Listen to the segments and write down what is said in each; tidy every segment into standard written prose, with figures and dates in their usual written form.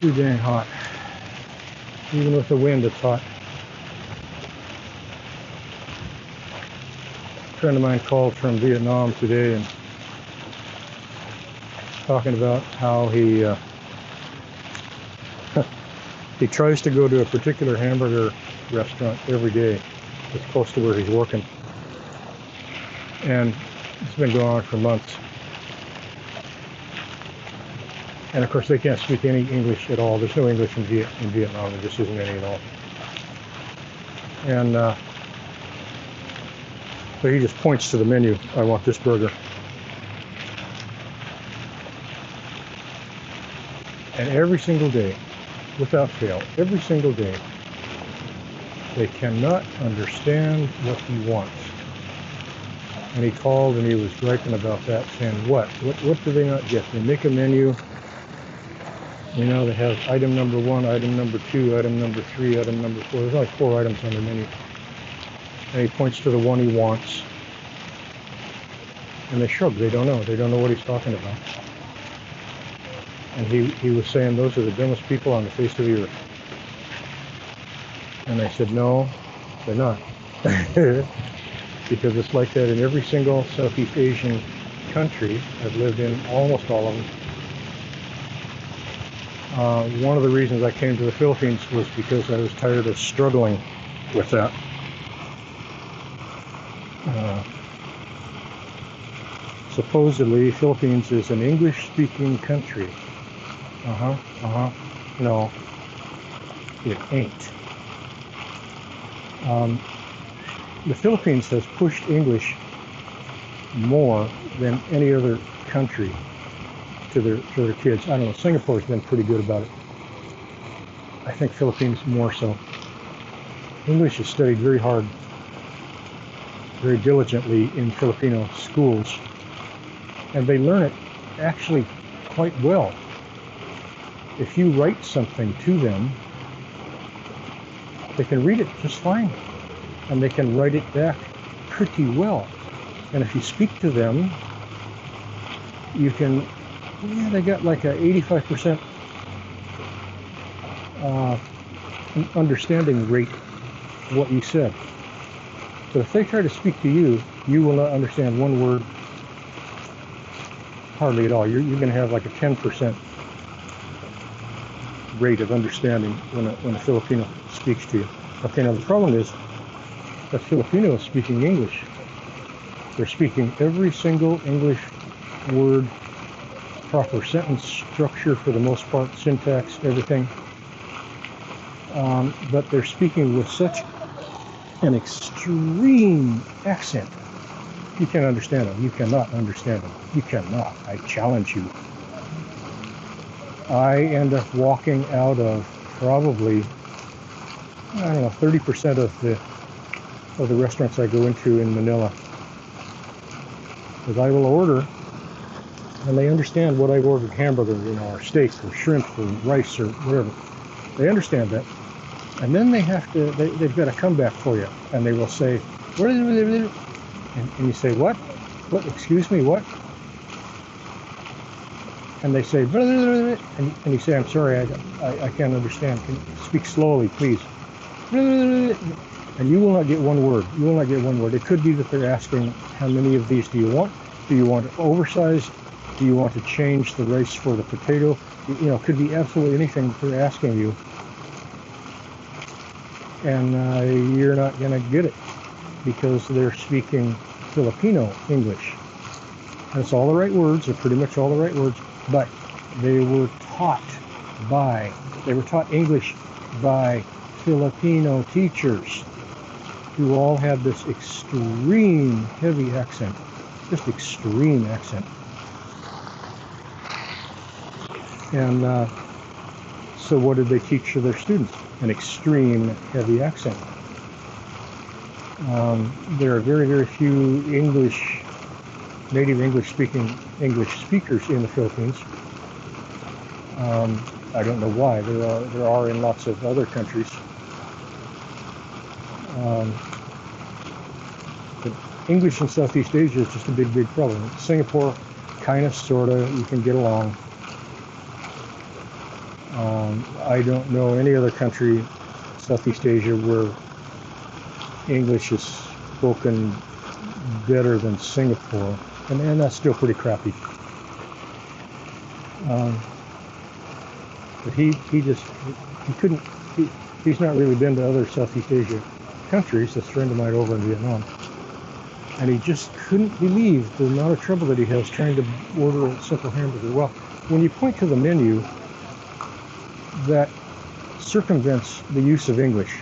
Too dang hot. Even with the wind, it's hot. A friend of mine called from Vietnam today and talking about how he he tries to go to a particular hamburger restaurant every day that's close to where he's working, and it's been going on for months. And of course, they can't speak any English at all. There's no English in Vietnam. There just isn't any at all. And so he just points to the menu. I want this burger. And every single day, without fail, every single day, they cannot understand what he wants. And he called and he was griping about that, saying, what do they not get? They make a menu. You know, they have item number 1, item number 2, item number 3, item number 4. There's only 4 items on the menu. And he points to the one he wants. And they shrug. They don't know. They don't know what he's talking about. And he was saying those are the dumbest people on the face of the earth. And I said, no, they're not. Because it's like that in every single Southeast Asian country. I've lived in almost all of them. One of the reasons I came to the Philippines was because I was tired of struggling with that. Supposedly, Philippines is an English-speaking country. No, it ain't. The Philippines has pushed English more than any other country to their kids. I don't know, Singapore's been pretty good about it. I think Philippines more so. English is studied very hard, very diligently in Filipino schools, and they learn it actually quite well. If you write something to them, they can read it just fine, and they can write it back pretty well. And if you speak to them, you can, they got like a 85% understanding rate of what you said. So if they try to speak to you, you will not understand one word hardly at all. You're going to have like a 10% rate of understanding when a Filipino speaks to you. Okay, now the problem is that Filipino is speaking English. They're speaking every single English word, proper sentence structure for the most part, syntax, everything. But they're speaking with such an extreme accent. You can't understand them. You cannot understand them. You cannot. I challenge you. I end up walking out of probably, I don't know, 30% of the restaurants I go into in Manila. Because I will order, and they understand what I've ordered, hamburger, or steak, or shrimp, or rice, or whatever. They understand that. And then they have to, they've got to come back for you. And they will say, what is it? And you say, what? What? Excuse me, what? And they say, and you say, I'm sorry, I can't understand. Can you speak slowly, please? And you will not get one word. You will not get one word. It could be that they're asking, how many of these do you want? Do you want it oversized? Do you want to change the rice for the potato? It could be absolutely anything that they're asking you. And you're not going to get it because they're speaking Filipino English. And it's all the right words. They're pretty much all the right words. But they were taught English by Filipino teachers who all had this extreme heavy accent, just extreme accent. And so what did they teach to their students? An extreme heavy accent. There are very, very few native English speakers in the Philippines. I don't know why. There are in lots of other countries. But English in Southeast Asia is just a big, big problem. Singapore, kind of, sort of, you can get along. I don't know any other country, Southeast Asia, where English is spoken better than Singapore, and that's still pretty crappy. But he couldn't, he's not really been to other Southeast Asia countries. This friend of mine over in Vietnam, and he just couldn't believe the amount of trouble that he has trying to order a simple hamburger. Well, when you point to the menu, that circumvents the use of English.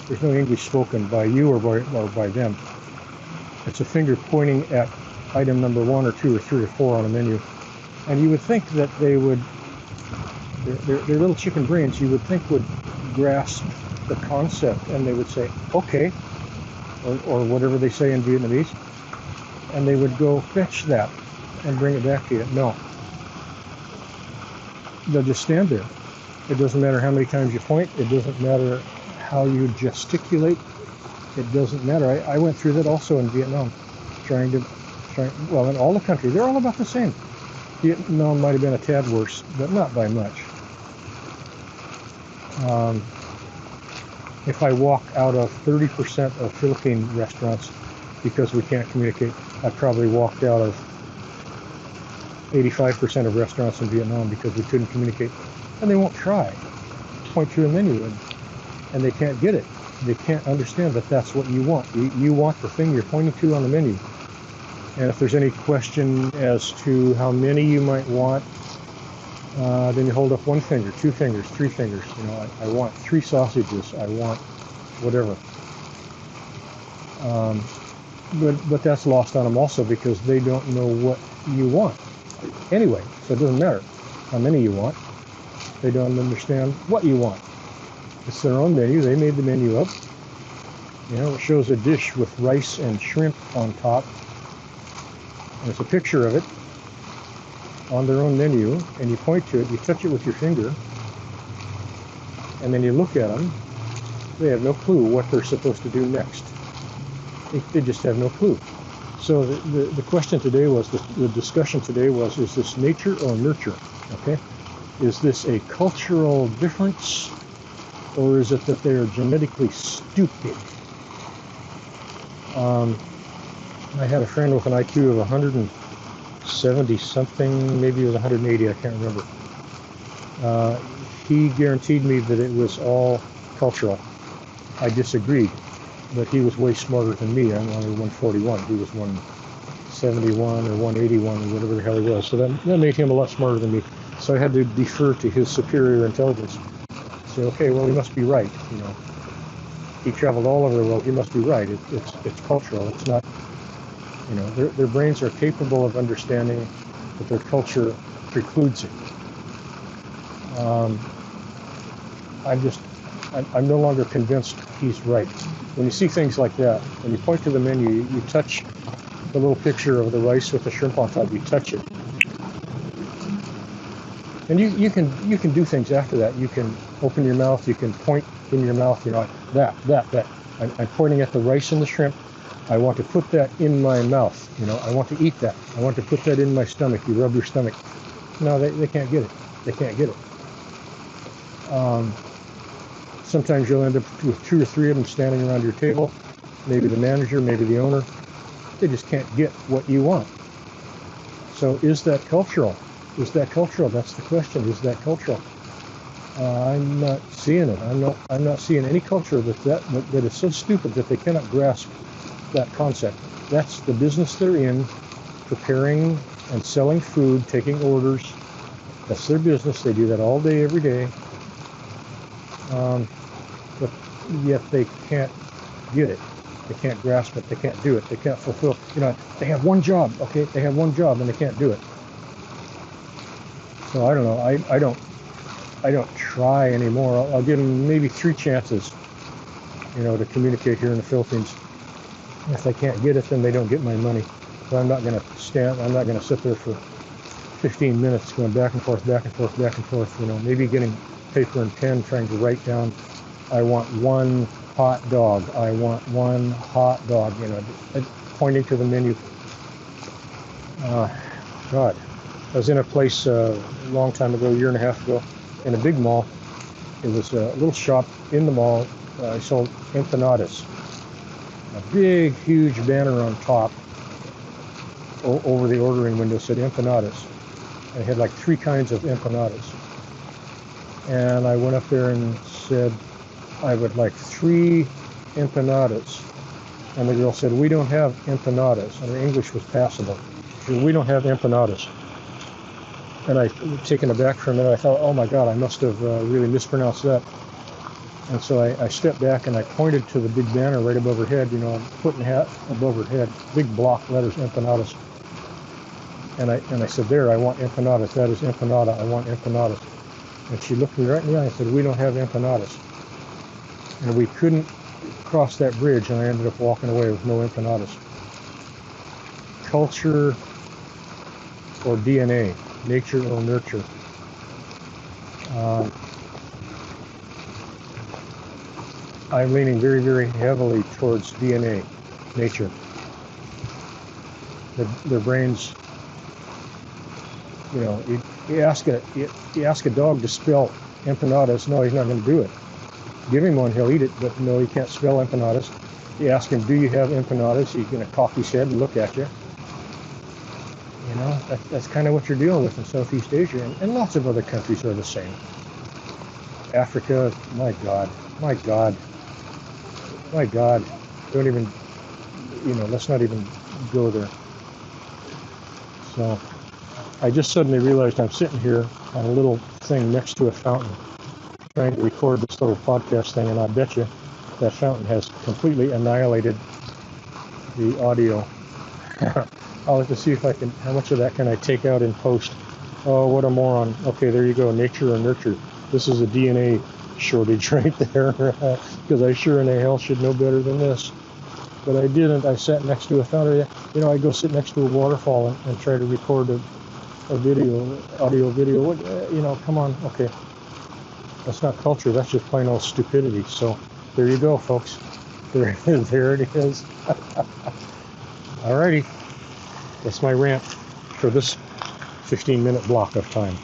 There's no English spoken by you or by them. It's a finger pointing at item number 1 or 2 or 3 or 4 on a menu. And you would think that they would, their little chicken brains, you would think would grasp the concept, and they would say, okay, or whatever they say in Vietnamese, and they would go fetch that and bring it back to you. No. They'll just stand there. It doesn't matter how many times you point. It doesn't matter how you gesticulate. It doesn't matter. I went through that also in Vietnam, well, in all the countries, they're all about the same. Vietnam might have been a tad worse, but not by much. If I walk out of 30% of Philippine restaurants because we can't communicate, I probably walked out of 85% of restaurants in Vietnam because we couldn't communicate. And they won't try. Point to a menu, and they can't get it. They can't understand that that's what you want. You want the thing you're pointing to on the menu. And if there's any question as to how many you might want, then you hold up 1 finger, 2 fingers, 3 fingers. You know, I want 3 sausages. I want whatever. But that's lost on them also because they don't know what you want. Anyway, so it doesn't matter how many you want. They don't understand what you want. It's their own menu. They made the menu up. You know, it shows a dish with rice and shrimp on top. There's a picture of it on their own menu, and you point to it, you touch it with your finger, and then you look at them. They have no clue what they're supposed to do next. They just have no clue. So the question today was, the discussion today was, is this nature or nurture? Okay? Is this a cultural difference, or is it that they are genetically stupid? I had a friend with an IQ of 170 something, maybe it was 180, I can't remember. He guaranteed me that it was all cultural. I disagreed, but he was way smarter than me. I'm only 141. He was 171 or 181 or whatever the hell he was. So that made him a lot smarter than me. So I had to defer to his superior intelligence. Say, okay, well, he must be right. You know, he traveled all over the world. He must be right. It's cultural. It's not. You know, their brains are capable of understanding, but their culture precludes it. I'm no longer convinced he's right. When you see things like that, when you point to the menu, you touch the little picture of the rice with the shrimp on top. You touch it, and you can do things after that. You can open your mouth. You can point in your mouth. You know, that. I'm pointing at the rice and the shrimp. I want to put that in my mouth. You know, I want to eat that. I want to put that in my stomach. You rub your stomach. No, they can't get it. They can't get it. Sometimes you'll end up with 2 or 3 of them standing around your table. Maybe the manager, maybe the owner. They just can't get what you want. So is that cultural? Is that cultural? That's the question. Is that cultural? I'm not seeing it. I'm not seeing any culture that is so stupid that they cannot grasp that concept. That's the business they're in, preparing and selling food, taking orders. That's their business. They do that all day, every day. But yet they can't get it. They can't grasp it. They can't do it. They can't fulfill. You know, they have one job. Okay, they have one job and they can't do it. So I don't know. I don't try anymore. I'll give them maybe 3 chances, you know, to communicate here in the Philippines. If they can't get it, then they don't get my money. So I'm not going to sit there for 15 minutes going back and forth, you know, maybe getting paper and pen trying to write down, I want 1 hot dog. I want 1 hot dog, you know, pointing to the menu. God. I was in a place a long time ago, a year and a half ago. in a big mall. It was a little shop in the mall. I sold empanadas. A big, huge banner on top over the ordering window said empanadas. And it had like 3 kinds of empanadas. And I went up there and said, I would like 3 empanadas. And the girl said, we don't have empanadas. And her English was passable. She said, we don't have empanadas. And I, taken aback for a minute, I thought, oh my God, I must have really mispronounced that. And so I stepped back and I pointed to the big banner right above her head, you know, putting hat above her head, big block letters, empanadas. And I said, there, I want empanadas. That is empanada. I want empanadas. And she looked me right in the eye and said, we don't have empanadas. And we couldn't cross that bridge, and I ended up walking away with no empanadas. Culture or DNA, nature or nurture. I'm leaning very, very heavily towards DNA, nature. Their brains, you know, you ask a dog to spell empanadas, no, he's not going to do it. Give him one, he'll eat it, but no, he can't spell empanadas. You ask him, do you have empanadas? He's going to cock his head and look at you. You know, that's kind of what you're dealing with in Southeast Asia, and lots of other countries are the same. Africa, my God, don't even, you know, let's not even go there. So I just suddenly realized I'm sitting here on a little thing next to a fountain trying to record this little podcast thing, and I bet you that fountain has completely annihilated the audio. I'll have to see if I can, how much of that can I take out in post. Oh, what a moron. Okay, there you go, nature or nurture. This is a DNA shortage right there, because I sure in the hell should know better than this. But I didn't. I sat next to a fountain. You know, I go sit next to a waterfall and try to record a video, audio video. You know, come on, okay. That's not culture, that's just plain old stupidity. So there you go, folks. There it is. Alrighty, that's my rant for this 15-minute block of time.